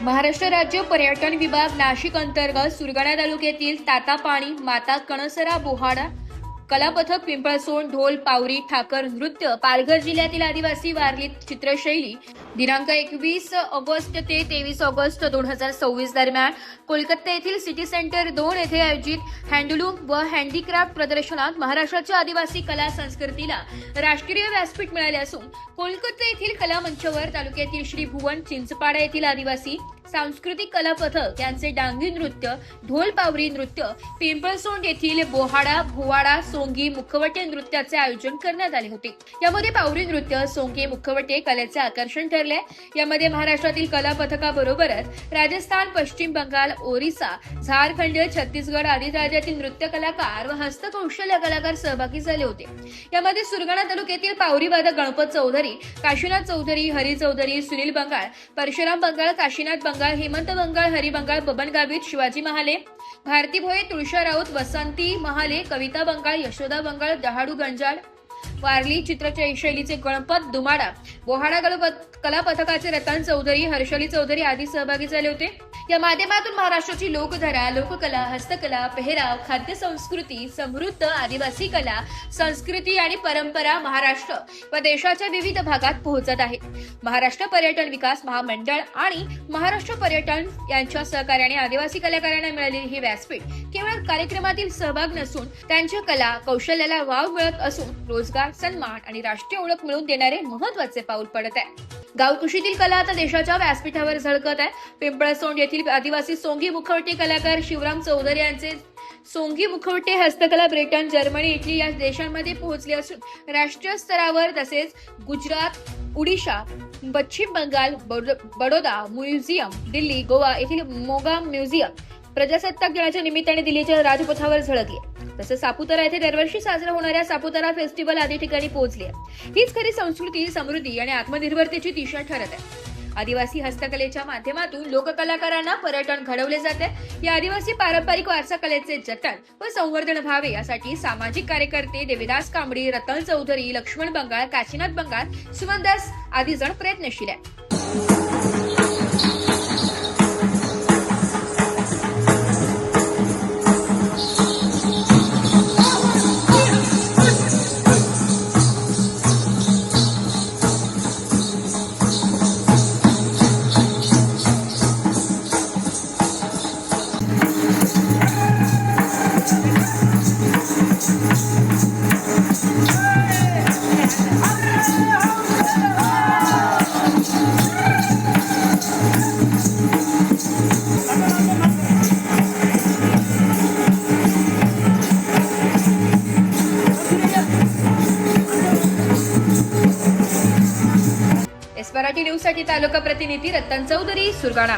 महाराष्ट्र राज्य पर्यटन विभाग नाशिक अंतर्गत सुरगाणा तालुक्यातील तातापाणी, माता कणसरा, बोहाडा कलापथक, पिंपळसोंड, ढोल, पावरी, ठाकर नृत्य, पालघर जिल्ह्यातील आदिवासी वारली चित्रशैली दिनांक 21 ऑगस्ट ते 23 ऑगस्ट 2026 दरम्यान कोलकाता येथील सिटी सेंटर 2 येथे आयोजित हँडलूम व हँडीक्राफ्ट प्रदर्शनात महाराष्ट्राच्या आदिवासी कला संस्कृतीला राष्ट्रीय व्यासपीठ मिळाले असून कोलकाता येथील कला मंचावर तालुक्यातील श्री भुवन चिंचपाडा येथील आदिवासी सांस्कृतिक कला पथक यांचे डांगी नृत्य, ढोल पावरी नृत्य, पिंपळसोंड येथील बोहाडा, भुवाडा, सोंगी, मुखवटे नृत्याचे आयोजन करण्यात आले होते। यामध्ये पावरी नृत्य, सोंगी, मुखवटे कलेचे आकर्षण ठरले। यामध्ये महाराष्ट्रातील कला पथकाबरोबरच राजस्थान, पश्चिम बंगाल, ओरिसा, झारखंड, छत्तीसगड आदी राज्यातील नृत्य कलाकार व हस्तकौशल्य कलाकार सहभागी झाले होते। यामध्ये सुरगाणा तालुक्यातील पावरी वादक गणपत चौधरी, काशीनाथ चौधरी, हरी चौधरी, सुनील बंगाल, परशुराम बंगाल, काशीनाथ बंगाल, हेमंत बंगाल, हरी बंगाल, बबन गावित, शिवाजी महाले, भारती भोये, तुळशा राऊत, वसंती महाले, कविता बंगाल, यशोदा बंगाल, दहाडू गंजाळ, वारली चित्रशैलीचे गणपत दुमाडा, बोहाडा कला पथकाचे रतन चौधरी, हर्षली चौधरी आदी सहभागी झाले होते। या माध्यमातून महाराष्ट्राची लोकधारा, लोककला, हस्तकला, पेहराव, खाद्य संस्कृती, समृद्ध आदिवासी कला, संस्कृती आणि परंपरा महाराष्ट्र व देशाच्या विविध भागात पोहोचत आहे। महाराष्ट्र पर्यटन विकास महामंडळ आणि महाराष्ट्र पर्यटन यांच्या सहकार्याने आदिवासी कलाकारांना मिळालेली ही व्यासपीठ केवळ कार्यक्रमातील सहभाग नसून त्यांच्या कला कौशल्याला वाव मिळत असून रोजगार, सन्मान आणि राष्ट्रीय ओळख मिळवून देणारे महत्त्वाचे पाऊल पडत आहे। गावकुशीतील कला आता देशाच्या व्यासपीठावर झळकत आहे। पिंपळसोंड येथील आदिवासी सोंगी मुखवटे कलाकार शिवराम चौधरी यांचे सोंगी मुखवटे हस्तकला ब्रिटन, जर्मनी, इटली या देशांमध्ये पोहोचले असून राष्ट्रीय स्तरावर तसेच गुजरात, उडीशा, पश्चिम बंगाल, बडोदा म्युझियम, दिल्ली, गोवा येथील मोगा म्युझियम प्रजासत्ताक दिनाच्या निमित्ताने दिल्लीच्या राजपथावर झळकले। तसेच सापुतारा येथे दरवर्षी साजरा होणाऱ्या सापुतारा फेस्टिवल आदी ठिकाणी पोहोचली आहे। हीच खरी संस्कृती, समृद्धी आणि आत्मनिर्भरतेची दिशा ठरत आहे। आदिवासी हस्तकलेच्या माध्यमातून लोककलाकारांना पर्यटन घडवले जाते। या आदिवासी पारंपरिक वारसा कलेचे जतन व संवर्धन व्हावे यासाठी सामाजिक कार्यकर्ते देवीदास कांबडी, रतन चौधरी, लक्ष्मण बंगाल, काशीनाथ बंगाल, सुमनदास आदी जण प्रयत्नशील आहेत। मराठी न्यूज साठी तालुका प्रतिनिधी रतन चौधरी, सुरगाणा।